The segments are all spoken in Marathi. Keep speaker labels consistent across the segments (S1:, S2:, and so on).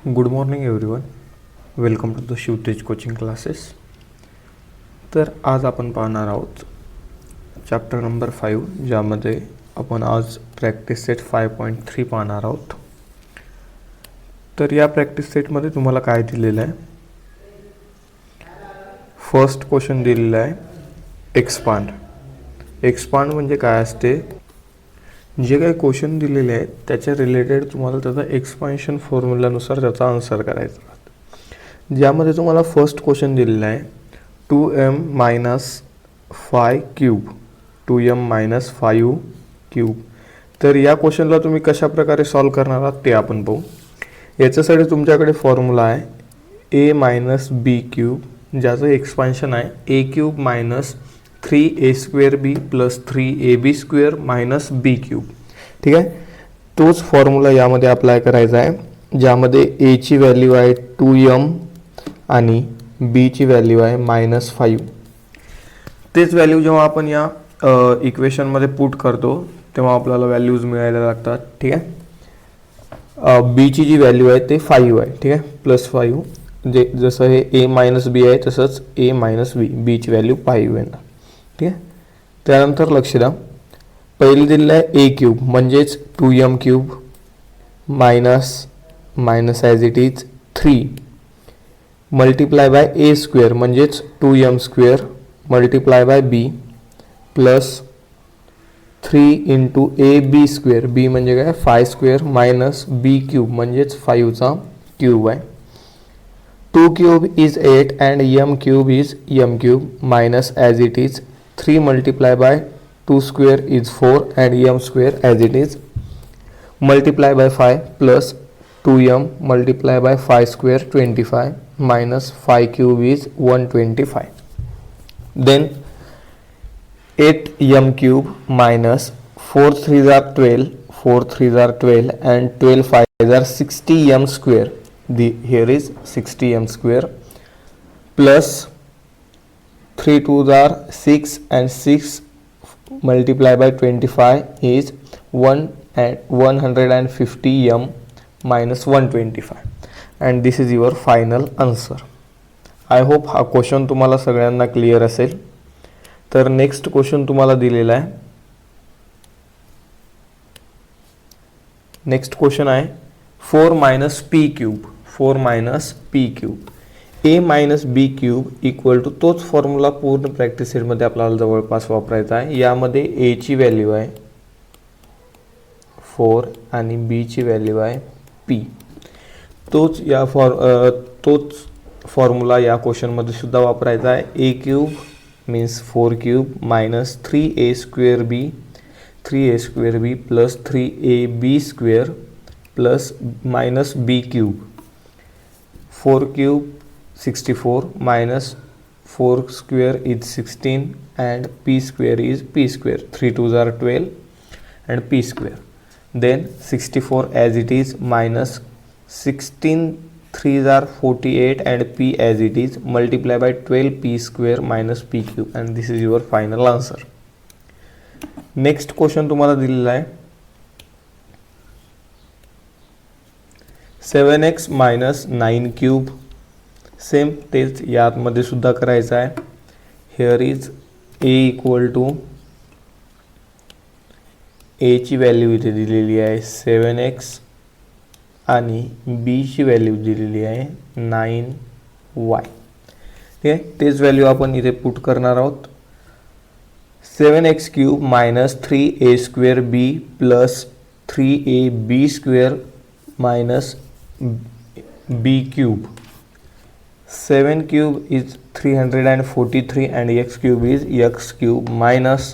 S1: Good morning everyone, welcome to the Shivtej coaching classes. तर आज आपण पाहणार आहोत चॅप्टर नंबर 5, ज्यामध्ये आपण आज प्रॅक्टिस सेट 5.3 पाहणार आहोत. तर या प्रॅक्टिस सेटमध्ये तुम्हाला काय दिलेलं आहे? फर्स्ट क्वेश्चन दिलेला आहे एक्सपांड. एक्सपांड म्हणजे काय असते? जे काही क्वेश्चन दिलेले आहेत त्याच्या रिलेटेड तुम्हाला त्याचा एक्सपान्शन फॉर्म्युलानुसार त्याचा आन्सर करायचा आहे. ज्यामध्ये तुम्हाला फर्स्ट क्वेश्चन दिलेला आहे 2m - 5 क्यूब 2m - 5 क्यूब. तर या क्वेश्चनला तुम्ही कशा प्रकारे सॉल्व करणार आहात ते आपण पाहू. याच्यासाठी तुमच्याकडे फॉर्म्युला आहे a - b क्यूब, ज्याचं एक्सपान्शन आहे a cube - 3a² + 3ab² - b cube. ठीक आहे, तोच फॉर्म्युला यामध्ये अप्लाय करायचा आहे, ज्यामध्ये a ची व्हॅल्यू आहे 2m आणि b ची व्हॅल्यू आहे -5. तेच व्हॅल्यू जेव्हा आपण या इक्वेशनमध्ये पुट करतो तेव्हा आपल्याला व्हॅल्यूज मिळायला लागतात. ठीक आहे, b ची जी व्हॅल्यू आहे ते 5 आहे. ठीक आहे, +5. जे जसं हे a - b आहे तसंच a - b, b ची व्हॅल्यू 5 येणार. ठीक आहे, त्यानंतर लक्ष द्या, पहिले दिलेलं आहे a क्यूब म्हणजेच 2m cube minus as it is 3 multiply bye a² म्हणजेच 2m² multiply by b plus 3 × ab², b म्हणजे काय 5² मायनस b क्यूब म्हणजेच 5चा क्यूब आहे. 2 cube is 8 and m cube is m cube minus as it is 3 multiply bye 2² is 4 and m² as it is multiply by 5 plus 2m multiply by 5² 25 minus 5 cube is 125. Then 8m cube minus 4 3s are 12, 4 3s are 12 and 12 5s are 60m². Here is 60m² plus 3 2s are 6 and 6 multiply by 25 is 150m minus 125 and this is your final answer. I hope हा क्वेश्चन तुम्हाला सगळ्यांना क्लिअर असेल. तर नेक्स्ट क्वेश्चन तुम्हाला दिलेला आहे. नेक्स्ट क्वेश्चन आहे 4 - p cube. 4 - p cube a - b cube equal to तोच फॉर्म्युला पूर्ण प्रॅक्टिस सेटमध्ये आपल्याला जवळपास वापरायचा आहे. यामध्ये a ची व्हॅल्यू आहे 4 आणि b ची व्हॅल्यू आहे p. तोच फॉर्म्युला या क्वेश्चनमध्ये सुद्धा वापरायचा आहे. a cube means 4 cube minus 3a² b plus 3ab² plus minus b cube. 4 cube 64 minus 4² is 16 and p² is p². 3 2s are 12 and p². Then 64 as it is minus 16 3s are 48 and p as it is multiply by 12 p² minus p cube and this is your final answer. Next question तुम्हाला दिलेला आहे 7x - 9 क्यूब. सेम तेच यामध्ये सुद्धा करायचं आहे. Here is a equal to a ची व्हॅल्यू इथे दिलेली आहे 7x आणि b ची व्हॅल्यू दिलेली आहे 9y. ठीक आहे, तेच व्हॅल्यू आपण इथे पुट करणार आहोत. 7x cube minus 3a² b plus 3ab² minus b cube. 7 cube is 343 and x cube is x cube minus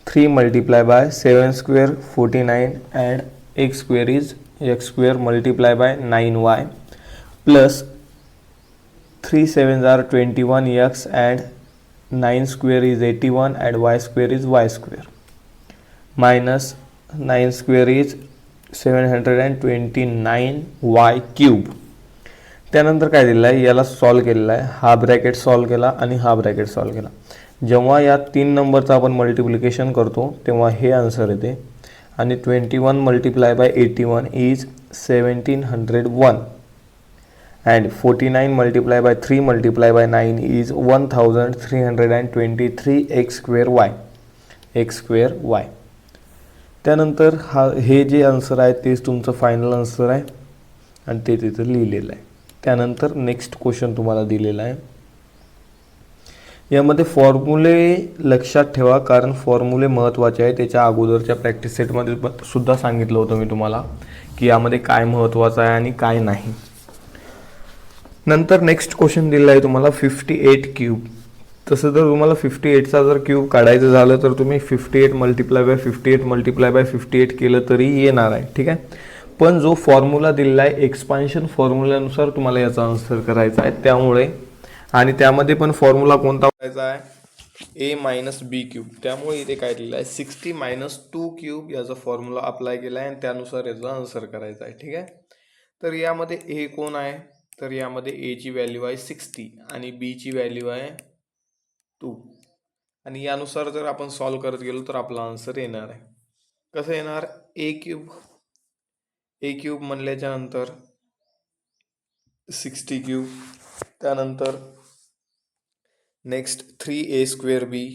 S1: 3 multiply by 7² 49 and x² is x² multiply by 9y plus 3 7s are 21x and 9² is 81 and y² is y² minus 9² is 729y cube. त्यानंतर काय दिलेलं आहे, याला सॉल्व केलेला आहे. हा ब्रॅकेट सॉल्व केला आणि हा ब्रॅकेट सॉल्व केला. जेव्हा या 3 नंबरचं आपण मल्टिप्लिकेशन करतो तेव्हा हे आन्सर येते आणि 21 multiplied by 81 is 1701 and 49 multiplied by 3 multiplied by 9 is 1323 x square y x square y. त्यानंतर हे जे आन्सर आहे तेच तुमचं फायनल आन्सर आहे आणि ते तिथं लिहिलेलं आहे. त्यानंतर नेक्स्ट क्वेश्चन तुम्हाला दिलेला आहे. यामध्ये फॉर्म्युले लक्षात ठेवा कारण फॉर्म्युले महत्त्वाचे आहे. त्याच्या अगोदरच्या प्रॅक्टिस सेटमध्ये सुद्धा सांगितलं होतं मी तुम्हाला की यामध्ये काय महत्त्वाचं आहे आणि काय नाही. नंतर नेक्स्ट क्वेश्चन दिलेला आहे तुम्हाला 58 क्यूब. तसं जर तुम्हाला 58चा जर क्यूब काढायचं झालं तर तुम्ही 58 मल्टिप्लाय बाय 58 मल्टिप्लाय बाय 58 केलं तरी येणार आहे. ठीक आहे. पण जो फॉर्म्युला दिलेला आहे एक्सपान्शन फॉर्म्युल्यानुसार तुम्हाला याचा आन्सर करायचा आहे. त्यामुळे आणि त्यामध्ये पण फॉर्म्युला कोणता करायचा आहे ए मायनस बी क्यूब. त्यामुळे इथे काय दिलेलं आहे 60 मायनस 2 क्यूब याचा फॉर्म्युला अप्लाय केला आहे आणि त्यानुसार याचा आन्सर करायचा आहे. ठीक आहे. तर यामध्ये ए कोण आहे तर यामध्ये ए ची व्हॅल्यू आहे 60 आणि बी ची व्हॅल्यू आहे 2 आणि यानुसार जर आपण सॉल्व करत गेलो तर आपला आन्सर येणार आहे. कसं येणार ए क्यूब म्हणल्याच्या नंतर 60 क्यूब त्यानंतर नेक्स्ट 3a स्क्वेअर बी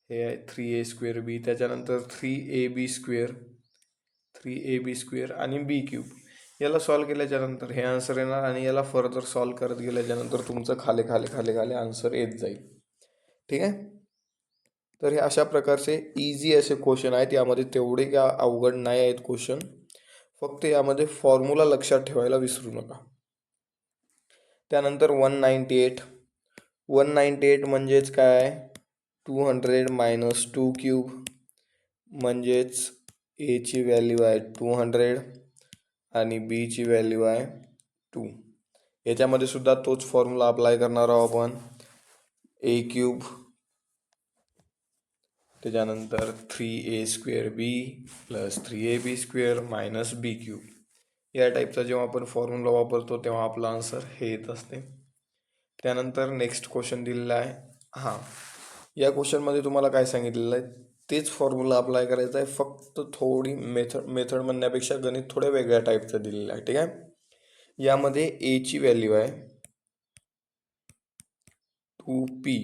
S1: हे आहे 3a स्क्वेअर बी. त्याच्यानंतर 3ab स्क्वेअर आणि बी क्यूब. याला सॉल्व केल्याच्यानंतर हे आन्सर येणार आणि याला फर्दर सॉल्व करत गेल्याच्यानंतर तुमचं खाली आन्सर येत जाईल. ठीक आहे. तर हे अशा प्रकारचे इझी असे क्वेश्चन आहेत. यामध्ये तेवढे का अवघड नाही आहेत क्वेश्चन. फक्त यामध्ये फॉर्म्युला लक्षात ठेवायला विसरू नका. त्यानंतर 198 म्हणजेच काय 200 मायनस 2 क्यूब म्हणजेच ए ची व्हॅल्यू आहे 200 आणि बी ची व्हॅल्यू आहे 2. याच्यामध्ये सुद्धा तोच फॉर्म्युला अप्लाय करणार आहोत आपण. ए क्यूब त्याच्यानंतर 3a स्क्वेअर बी प्लस 3ab स्क्वेअर मायनस बी क्यूब. या टाईपचा जेव्हा आपण फॉर्म्युला वापरतो तेव्हा आपला आन्सर हे येत असते. त्यानंतर नेक्स्ट क्वेश्चन दिलेला आहे. या क्वेश्चनमध्ये तुम्हाला काय सांगितलेलं आहे तेच फॉर्म्युला अप्लाय करायचा आहे. फक्त थोडी मेथड म्हणण्यापेक्षा गणित थोड्या वेगळ्या टाईपचं दिलेलं आहे. ठीक आहे. यामध्ये ए ची व्हॅल्यू आहे 2p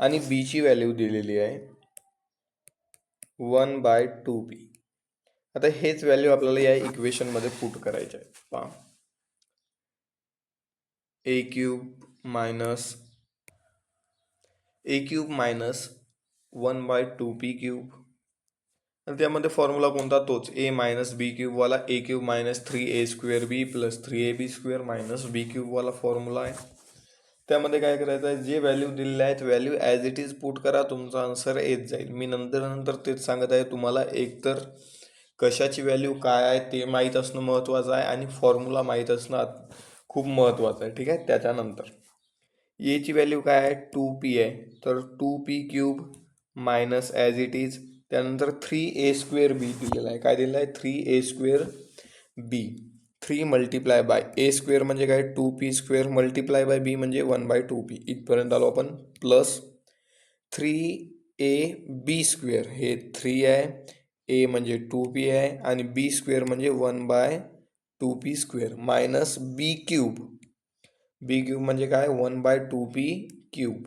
S1: आणि बी ची व्हॅल्यू दिलेली आहे 1/2p. आता हेच व्हॅल्यू आपल्याला या इक्वेशनमध्ये पुट करायचे आहे. पहा ए क्यूब मायनस 1/2p क्यूब आणि त्यामध्ये फॉर्म्युला कोणता तोच ए मायनस बी क्यूब वाला ए क्यूब मायनस 3a स्क्वेअर बी प्लस 3ab स्क्वेअर मायनस बी क्यूब वाला फॉर्म्युला आहे. त्यामध्ये काय करायचं आहे जे व्हॅल्यू दिलेले आहेत value as it is put करा तुमचा आन्सर येत जाईल. मी नंतर तेच सांगत आहे तुम्हाला एकतर कशाची व्हॅल्यू काय आहे ते माहीत असणं महत्त्वाचं आहे आणि फॉर्म्युला माहीत असणं खूप महत्त्वाचं आहे. ठीक आहे. त्याच्यानंतर ए ची व्हॅल्यू काय आहे 2p आहे तर 2p cube minus as it is. त्यानंतर 3a स्क्वेअर बी दिलेला आहे. काय दिलेलं आहे 3a square B. 3 multiply by A square म्हणजे काय 2p स्क्वेअर मल्टिप्लाय बाय बी म्हणजे 1/2p. इथपर्यंत आलो आपण. प्लस 3ab स्क्वेअर हे 3 आहे. ए म्हणजे 2p आहे आणि बी स्क्वेअर म्हणजे 1/2p स्क्वेअर मायनस बी क्यूब म्हणजे काय 1/2p क्यूब.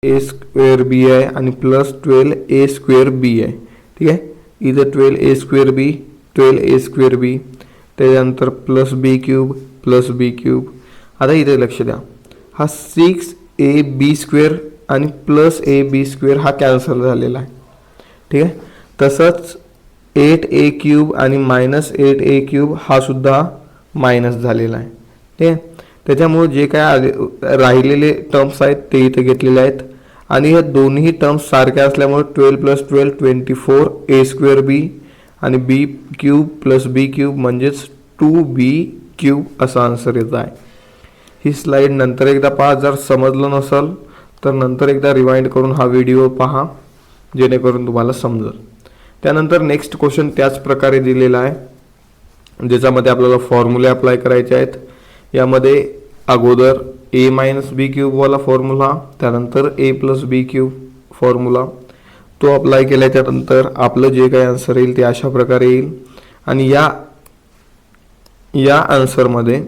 S1: ए स्क्वेअर बी आहे आणि प्लस 12 a स्क्वेअर बी आहे. ठीक आहे, इथं 12 a square B 12 a square B, त्याच्यानंतर प्लस बी क्यूब. आता इथे लक्ष द्या, हा 6ab स्क्वेअर आणि प्लस ab स्क्वेअर हा कॅन्सल झालेला आहे. ठीक आहे, तसंच 8a क्यूब आणि मायनस 8a क्यूब हा सुद्धा मायनस झालेला आहे. ठीक आहे, त्याच्यामुळे जे काय राहिलेले टर्म्स आहेत ते इथे घेतलेले आहेत आणि ह्या दोन्ही टर्म्स सारख्या असल्यामुळे 12 + 12 24 a स्क्वेअर बी आणि बी क्यूब प्लस बी क्यूब म्हणजेच 2b क्यूब असा आन्सर येत आहे. ही स्लाईड नंतर एकदा पहा, जर समजलं नसेल तर नंतर एकदा रिवाइंड करून हा व्हिडिओ पहा जेणेकरून तुम्हाला समजेल. त्यानंतर नेक्स्ट क्वेश्चन त्याच प्रकारे दिलेला आहे ज्याच्यामध्ये आपल्याला फॉर्म्युले अप्लाय करायचे आहेत. यामध्ये अगोदर a मायनस बी क्यूबवाला फॉर्म्युला, त्यानंतर a plus B cube formula, तो अप्लाय केल्याच्या नंतर आपलं जे काही आन्सर येईल ते अशा प्रकारे येईल. आणि या आन्सरमध्ये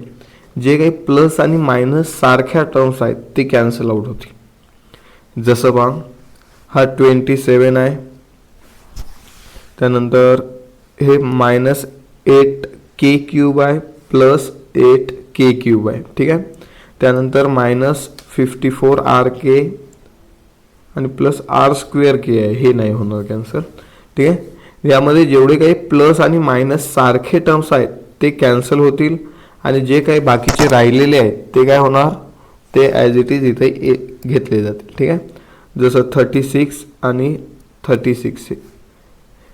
S1: जे काही प्लस आणि मायनस सारख्या टर्म्स आहेत ते कॅन्सल आउट होतील. जसं पहा, हा 27 आहे, त्यानंतर हे मायनस 8k क्यूब आहे प्लस 8k क्यूब आहे. ठीक आहे, त्यानंतर मायनस 54 rk आणि प्लस r स्क्वेअर के आहे, हे नाही होणार कॅन्सल. ठीक आहे, यामध्ये जेवढे काही प्लस आणि मायनस सारखे टर्म्स आहेत ते कॅन्सल होतील आणि जे काही बाकीचे राहिलेले आहेत ते काय होणार, ते ॲज इट इज इथे घेतले जातील. ठीक आहे, जसं 36 आणि 36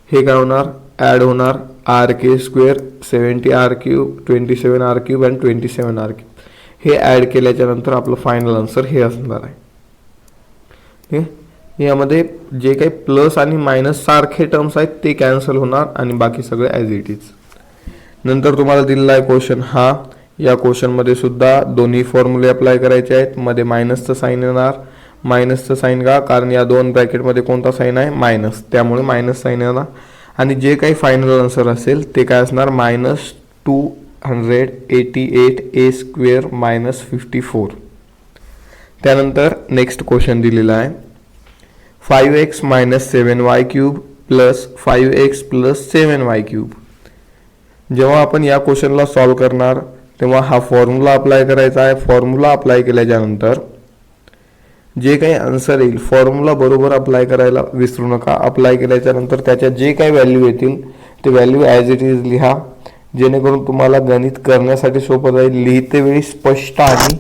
S1: हे काय होणार, ॲड होणार rk square 70 r cube 27 r cube आणि 27 r क्यूब, हे ॲड केल्याच्या नंतर आपलं फायनल आन्सर हे असणार आहे. ठीक आहे, यामध्ये जे काही प्लस आणि मायनस सारखे टर्म्स आहेत ते कॅन्सल होणार आणि बाकी सगळे ॲज इट इज. नंतर तुम्हाला दिलेला आहे क्वेश्चन हा, या क्वेश्चनमध्ये सुद्धा दोन्ही फॉर्म्युले अप्लाय करायचे आहेत. मध्ये मायनसचं साईन येणार, मायनसचं साईन का, कारण या दोन ब्रॅकेटमध्ये कोणता साईन आहे, मायनस, त्यामुळे मायनस साईन येणार. आणि जे काही फायनल आन्सर असेल ते काय असणार, -288 a स्क्वेअर मायनस 54. त्यानंतर नेक्स्ट क्वेश्चन दिलेला आहे 5x - 7y cube plus 5x + 7y cube. जेव्हा आपण या क्वेश्चनला सॉल्व करणार तेव्हा हा फॉर्म्युला अप्लाय करायचा आहे. फॉर्म्युला अप्लाय केल्याच्या नंतर जे काही आन्सर येईल फॉर्म्युला बरोबर अप्लाय करायला विसरू नका. अप्लाय केल्याच्या नंतर त्याच्या जे काही व्हॅल्यू येतील ते व्हॅल्यू ॲज इट इज लिहा, जेणेकरून तुम्हाला गणित करण्यासाठी सोपं जाईल. लिहिते वेळी स्पष्ट आणि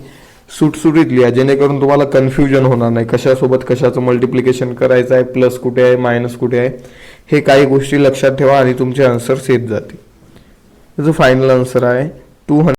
S1: सुटसुटीत लिहा, जेणेकरून तुम्हाला कन्फ्युजन होणार नाही, कशासोबत कशाचं मल्टिप्लिकेशन करायचं आहे, प्लस कुठे आहे मायनस कुठे आहे, हे काही गोष्टी लक्षात ठेवा आणि तुमचे आन्सर्स येत जातील. त्याचं फायनल आन्सर आहे 200.